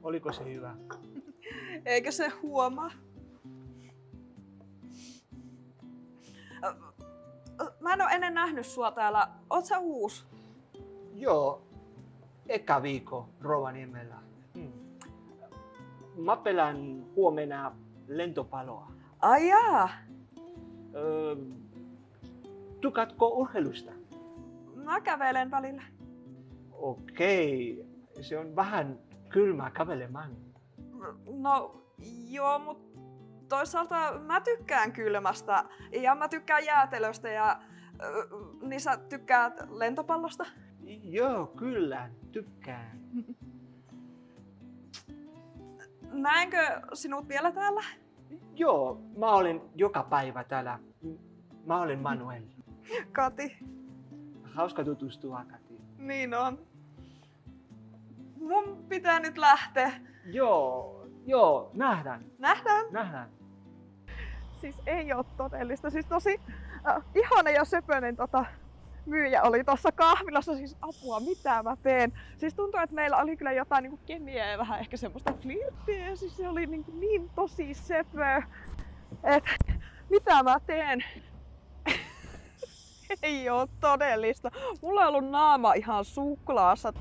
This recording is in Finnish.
Oliko se hyvä? Eikö se huomaa? Mä en oo ennen nähnyt sua täällä. Oot sä uusi? Joo, eka viikko Rovaniemellä. Mä pelän huomenna lentopalloa. Ai jaa. Tykkäätkö urheilusta? Mä kävelen välillä. Okei, se on vähän kylmä kävelemään. No joo, mut toisaalta mä tykkään kylmästä ja mä tykkään jäätelöstä ja niin sä tykkäät lentopallosta? Joo, kyllä, tykkään. Näenkö sinut vielä täällä? Joo, mä olen joka päivä täällä. Mä olen Manuel. Kati. Hauska tutustua, Kati. Niin on. Mun pitää nyt lähteä. Joo, nähdään. Nähdään. Siis ei oo todellista. Siis tosi ihana ja söpönen myyjä oli tuossa kahvilassa. Siis apua, mitä mä teen. Siis tuntuu, että meillä oli kyllä jotain niinku kemiaa ja vähän ehkä semmoista flirttiä. Siis se oli niin tosi söpö. Et mitä mä teen? Ei oo todellista. Mulla on ollut naama ihan suklaassa.